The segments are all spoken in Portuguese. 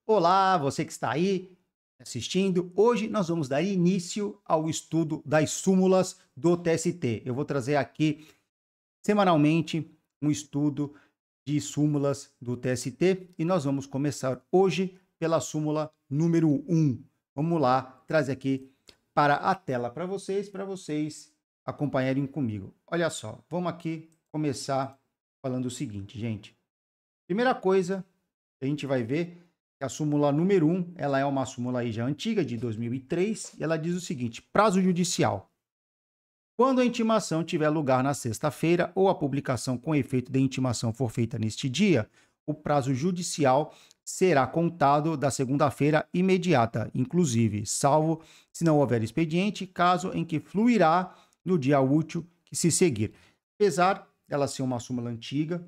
Olá, você que está aí assistindo. Hoje nós vamos dar início ao estudo das súmulas do TST. Eu vou trazer aqui semanalmente um estudo de súmulas do TST e nós vamos começar hoje pela súmula número 1. Vamos lá, trazer aqui para a tela para vocês acompanharem comigo. Olha só, vamos aqui começar falando o seguinte, gente. Primeira coisa que a gente vai ver que a súmula número 1, ela é uma súmula aí já antiga, de 2003, e ela diz o seguinte: prazo judicial. Quando a intimação tiver lugar na sexta-feira ou a publicação com efeito de intimação for feita neste dia, o prazo judicial será contado da segunda-feira imediata, inclusive, salvo se não houver expediente, caso em que fluirá no dia útil que se seguir. Apesar dela ser uma súmula antiga,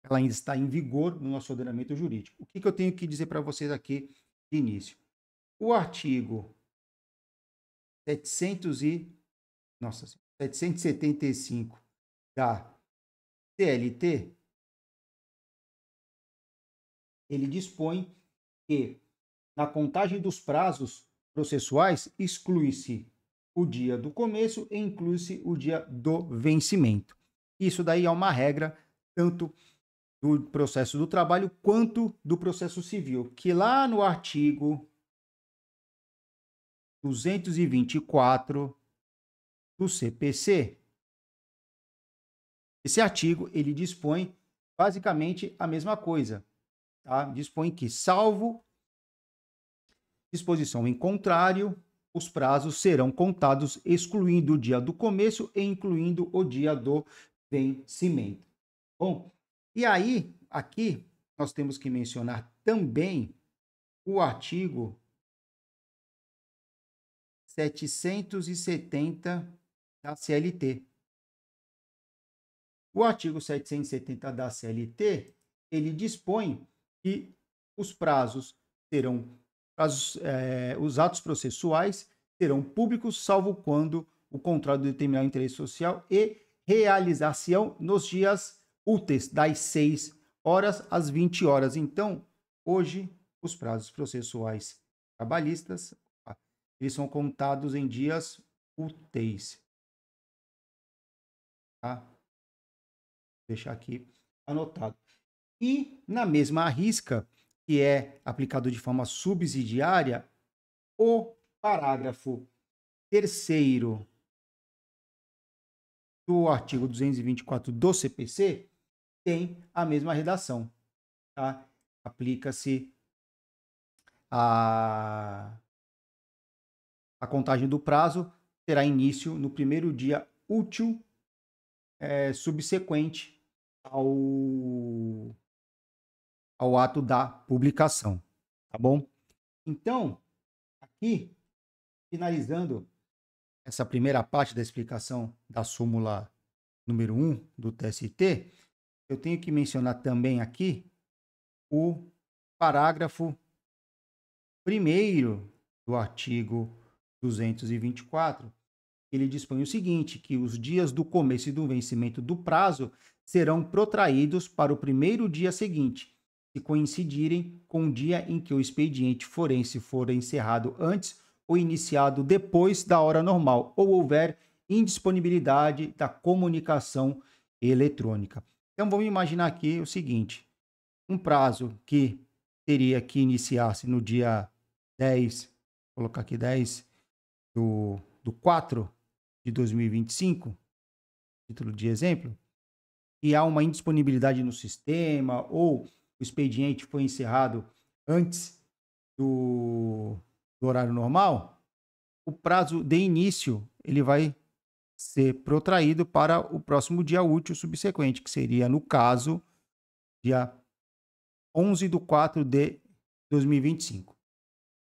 ela ainda está em vigor no nosso ordenamento jurídico. O que eu tenho que dizer para vocês aqui de início? O artigo 775 da CLT, ele dispõe que na contagem dos prazos processuais exclui-se o dia do começo e inclui-se o dia do vencimento. Isso daí é uma regra tanto do processo do trabalho quanto do processo civil, que lá no artigo 224 do CPC, esse artigo ele dispõe basicamente a mesma coisa, tá? Dispõe que, salvo disposição em contrário, os prazos serão contados excluindo o dia do começo e incluindo o dia do vencimento. Bom, e aí, aqui, nós temos que mencionar também o artigo 770 da CLT. O artigo 770 da CLT, ele dispõe que os prazos serão, os atos processuais serão públicos, salvo quando o contrato determinar o interesse social e realizar-se-ão nos dias úteis, das 6 horas às 20 horas. Então, hoje, os prazos processuais trabalhistas, eles são contados em dias úteis. Tá? Vou deixar aqui anotado. E, na mesma risca, que é aplicado de forma subsidiária, o parágrafo 3º do artigo 224 do CPC tem a mesma redação. Tá? Aplica-se a contagem do prazo, terá início no primeiro dia útil subsequente ao ato da publicação. Tá bom? Então, aqui, finalizando essa primeira parte da explicação da súmula número 1 do TST, eu tenho que mencionar também aqui o parágrafo 1º do artigo 224, ele dispõe o seguinte, que os dias do começo e do vencimento do prazo serão protraídos para o primeiro dia seguinte, se coincidirem com o dia em que o expediente forense for encerrado antes ou iniciado depois da hora normal, ou houver indisponibilidade da comunicação eletrônica. Então, vamos imaginar aqui o seguinte, um prazo que teria que iniciar-se no dia 10, vou colocar aqui 10 do 4 de 2025, título de exemplo, e há uma indisponibilidade no sistema ou o expediente foi encerrado antes do horário normal, o prazo de início ele vai ser protraído para o próximo dia útil subsequente, que seria, no caso, dia 11 de 4 de 2025.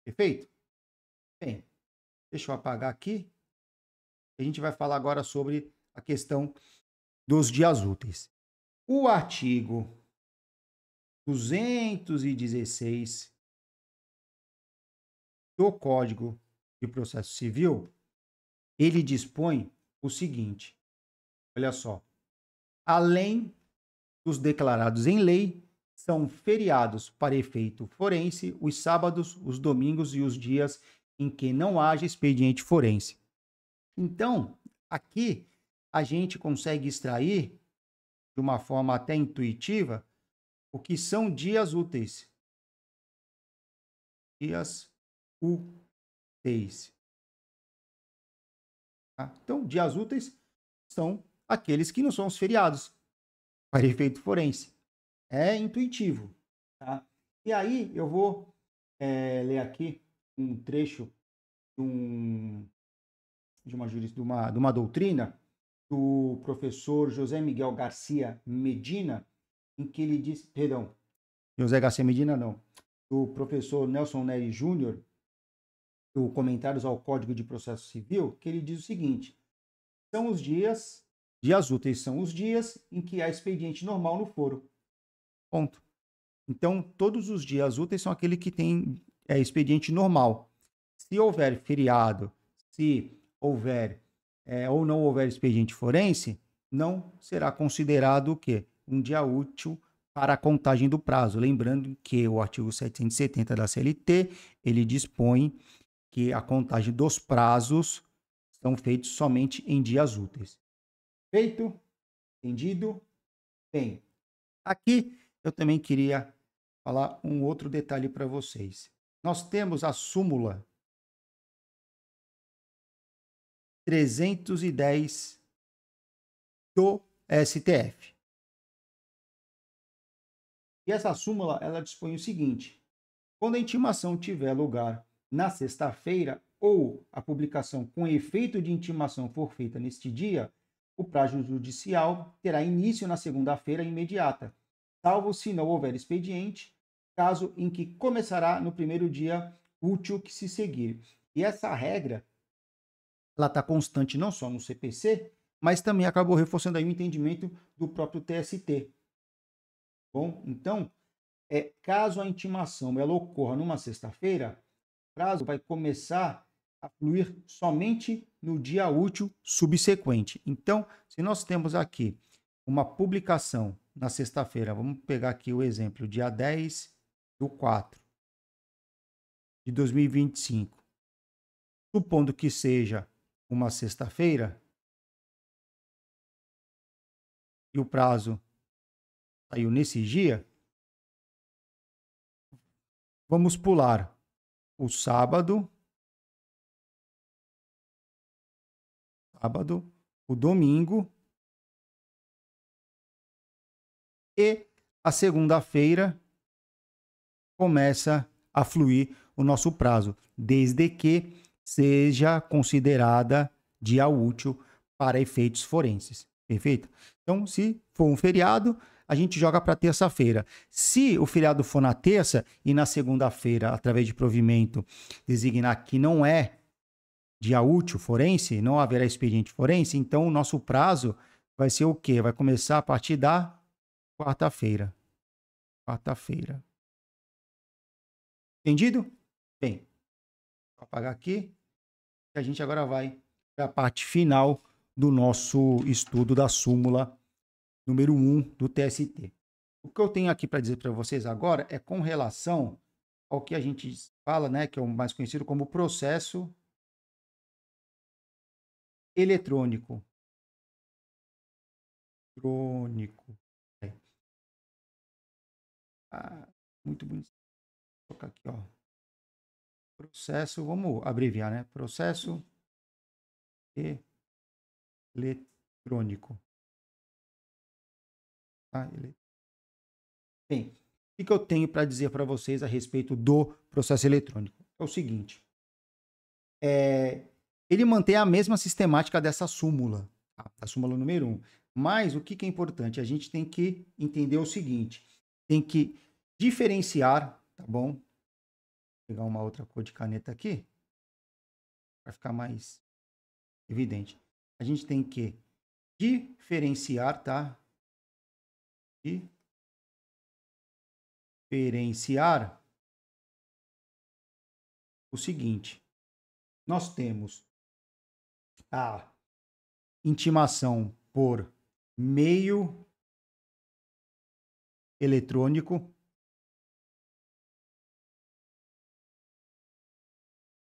Perfeito? Bem, deixa eu apagar aqui. A gente vai falar agora sobre a questão dos dias úteis. O artigo 216 do Código de Processo Civil, ele dispõe o seguinte, olha só, além dos declarados em lei, são feriados para efeito forense os sábados, os domingos e os dias em que não haja expediente forense. Então, aqui a gente consegue extrair, de uma forma até intuitiva, o que são dias úteis. Dias úteis. Tá? Então, dias úteis são aqueles que não são os feriados, para efeito forense. É intuitivo. Tá? E aí, eu vou ler aqui um trecho de uma doutrina do professor José Miguel Garcia Medina, em que ele diz, perdão, José Garcia Medina não, do professor Nelson Neri Júnior, do Comentários ao Código de Processo Civil, que ele diz o seguinte: são os dias úteis são os dias em que há expediente normal no foro. Ponto. Então, todos os dias úteis são aquele que tem expediente normal. Se houver feriado, se houver ou não houver expediente forense, não será considerado o quê? Um dia útil para a contagem do prazo. Lembrando que o artigo 770 da CLT, ele dispõe que a contagem dos prazos são feitos somente em dias úteis. Feito? Entendido? Bem, aqui eu também queria falar um outro detalhe para vocês. Nós temos a súmula 310 do STF. E essa súmula, ela dispõe o seguinte: quando a intimação tiver lugar na sexta-feira ou a publicação com efeito de intimação for feita neste dia, o prazo judicial terá início na segunda-feira imediata, salvo se não houver expediente, caso em que começará no primeiro dia útil que se seguir. E essa regra, ela está constante não só no CPC, mas também acabou reforçando aí o entendimento do próprio TST. Bom, então, caso a intimação ela ocorra numa sexta-feira, o prazo vai começar a fluir somente no dia útil subsequente. Então, se nós temos aqui uma publicação na sexta-feira, vamos pegar aqui o exemplo, dia 10/4 de 2025, supondo que seja uma sexta-feira, e o prazo saiu nesse dia, vamos pular o sábado, o domingo e a segunda-feira começa a fluir o nosso prazo, desde que seja considerada dia útil para efeitos forenses. Perfeito? Então, se for um feriado, a gente joga para terça-feira. Se o feriado for na terça e na segunda-feira, através de provimento, designar que não é dia útil forense, não haverá expediente forense, então o nosso prazo vai ser o quê? Vai começar a partir da quarta-feira. Quarta-feira. Entendido? Bem, vou apagar aqui. A gente agora vai para a parte final do nosso estudo da súmula número 1 do TST. O que eu tenho aqui para dizer para vocês agora é com relação ao que a gente fala, né, que é o mais conhecido como processo eletrônico. É. Muito bonito. Vou colocar aqui, ó. Processo, vamos abreviar, né? Processo eletrônico. Tá? Bem, o que eu tenho para dizer para vocês a respeito do processo eletrônico? É o seguinte, ele mantém a mesma sistemática dessa súmula, tá? A súmula número 1. Mas o que é importante? A gente tem que entender o seguinte, tem que diferenciar, tá bom? Vou pegar uma outra cor de caneta aqui, para ficar mais evidente. A gente tem que diferenciar, tá? Diferenciar o seguinte, nós temos a intimação por meio eletrônico.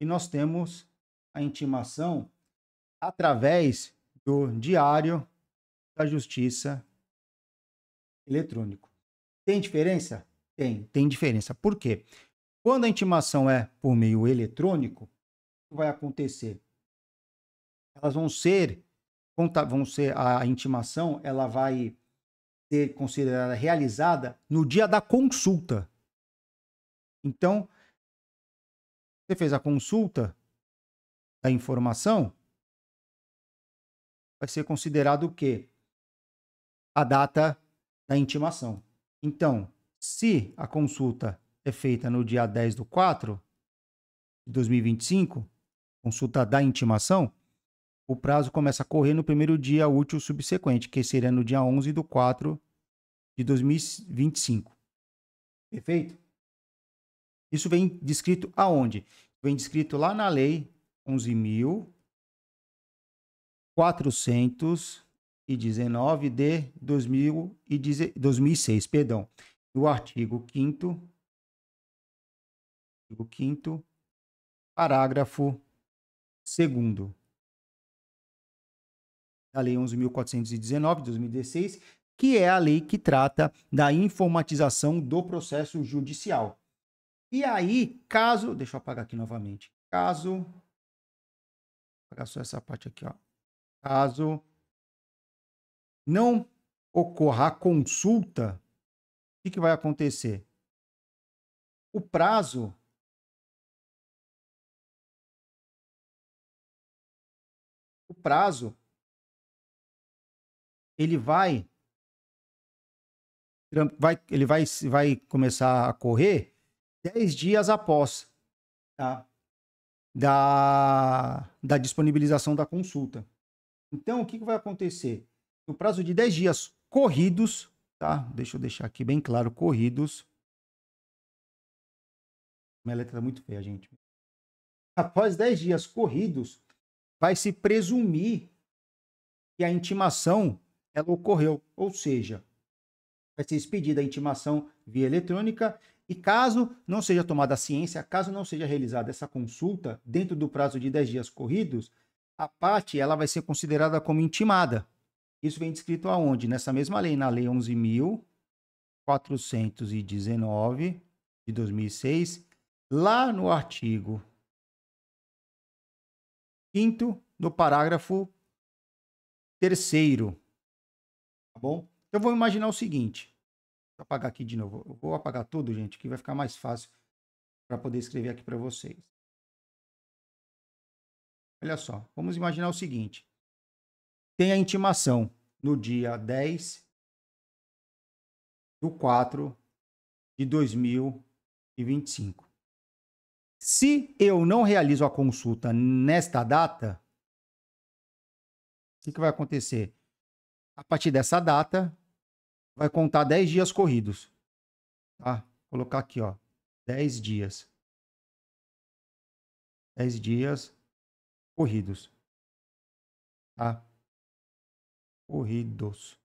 E nós temos a intimação através do Diário da Justiça eletrônico. Tem diferença? Tem diferença. Por quê? Quando a intimação é por meio eletrônico, o que vai acontecer? Elas vão ser a intimação, ela vai ser considerada realizada no dia da consulta. Então, você fez a consulta da informação, vai ser considerado o quê? A data da intimação. Então, se a consulta é feita no dia 10/4 de 2025, consulta da intimação, o prazo começa a correr no primeiro dia útil subsequente, que seria no dia 11/4 de 2025. Perfeito? Isso vem descrito aonde? Vem descrito lá na Lei 11.419 de 2006, perdão, no artigo 5º, parágrafo 2º da Lei 11.419 de 2016, que é a lei que trata da informatização do processo judicial. E aí, caso... Deixa eu apagar aqui novamente. Caso... Vou apagar só essa parte aqui, ó. Caso não ocorra a consulta, o que vai acontecer? O prazo... ele vai começar a correr 10 dias após, tá? da disponibilização da consulta. Então, o que vai acontecer? No prazo de 10 dias corridos, tá? Deixa eu deixar aqui bem claro, corridos. Minha letra é muito feia, gente. Após 10 dias corridos, vai se presumir que a intimação ela ocorreu, ou seja, vai ser expedida a intimação via eletrônica e caso não seja tomada ciência, caso não seja realizada essa consulta dentro do prazo de 10 dias corridos, a parte ela vai ser considerada como intimada. Isso vem descrito aonde? Nessa mesma lei, na Lei 11.419 de 2006, lá no artigo 5º, no parágrafo 3º. Tá bom? Eu vou imaginar o seguinte. Vou apagar aqui de novo. Eu vou apagar tudo, gente, que vai ficar mais fácil para poder escrever aqui para vocês. Olha só, vamos imaginar o seguinte. Tem a intimação no dia 10/4 de 2025. Se eu não realizo a consulta nesta data, o que vai acontecer? A partir dessa data, vai contar 10 dias corridos. Tá? Vou colocar aqui, ó, 10 dias. 10 dias corridos. Tá? Corridos.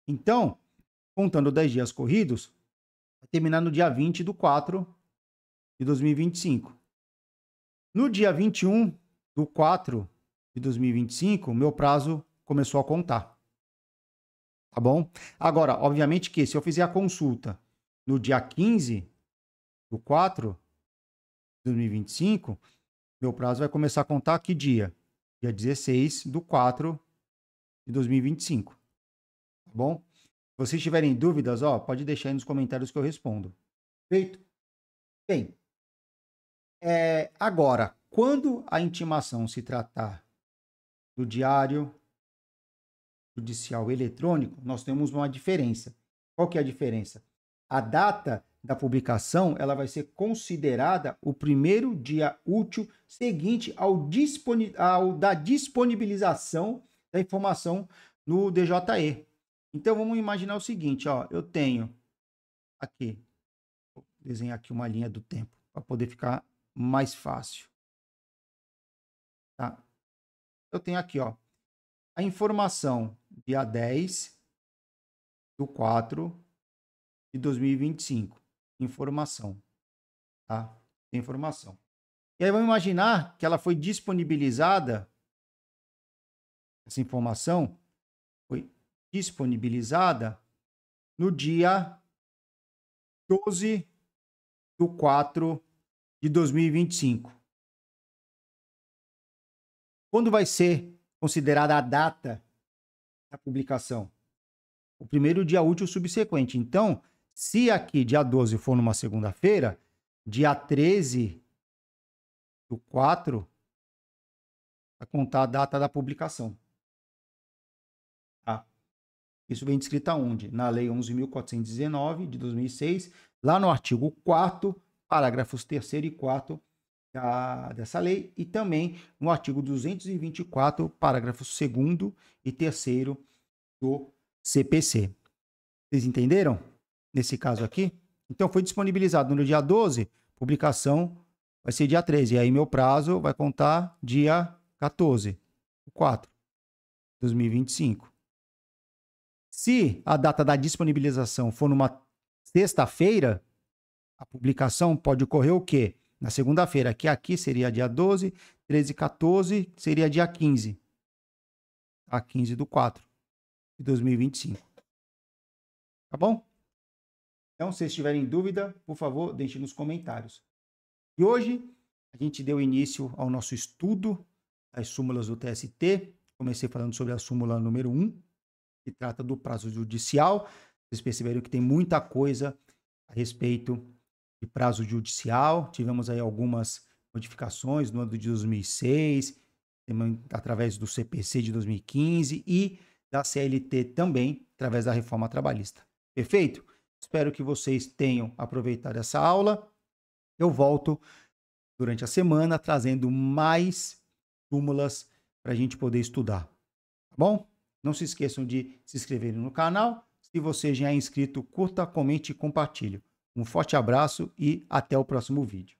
Então, contando 10 dias corridos, vai terminar no dia 20/4 de 2025. No dia 21/4 de 2025, meu prazo começou a contar. Tá bom? Agora, obviamente que se eu fizer a consulta no dia 15/4 de 2025, meu prazo vai começar a contar que dia? Dia 16/4 de 2025. Tá bom? Se vocês tiverem dúvidas, ó, pode deixar aí nos comentários que eu respondo. Feito? Bem, agora, quando a intimação se tratar do diário judicial eletrônico, nós temos uma diferença. Qual que é a diferença? A data da publicação ela vai ser considerada o primeiro dia útil seguinte ao da disponibilização da informação no DJE. Então, vamos imaginar o seguinte, ó, eu tenho aqui, vou desenhar aqui uma linha do tempo para poder ficar mais fácil. Tá? Eu tenho aqui, ó, a informação dia 10/4 de 2025. Informação, tá? Informação. E aí vamos imaginar que ela foi disponibilizada, essa informação foi disponibilizada no dia 12/4/2025. Quando vai ser considerada a data da publicação? O primeiro dia útil subsequente. Então, se aqui dia 12 for numa segunda-feira, dia 13/4 vai contar a data da publicação. Tá? Isso vem descrito aonde? Na Lei 11.419, de 2006, lá no artigo 4º, parágrafos 3º e 4º dessa lei, e também no artigo 224, parágrafos 2º e 3º do CPC. Vocês entenderam? Nesse caso aqui? Então, foi disponibilizado no dia 12, publicação vai ser dia 13. E aí, meu prazo vai contar dia 14/4/2025. Se a data da disponibilização for numa sexta-feira, a publicação pode ocorrer o quê? Na segunda-feira, que aqui seria dia 12, 13 e 14 seria dia 15. A 15/4/2025. Tá bom? Então, se vocês tiverem dúvida, por favor, deixem nos comentários. E hoje, a gente deu início ao nosso estudo das súmulas do TST. Comecei falando sobre a súmula número 1, que trata do prazo judicial. Vocês perceberam que tem muita coisa a respeito de prazo judicial. Tivemos aí algumas modificações no ano de 2006, através do CPC de 2015 e da CLT também, através da reforma trabalhista. Perfeito? Espero que vocês tenham aproveitado essa aula. Eu volto durante a semana trazendo mais súmulas para a gente poder estudar. Tá bom? Não se esqueçam de se inscreverem no canal. Se você já é inscrito, curta, comente e compartilhe. Um forte abraço e até o próximo vídeo.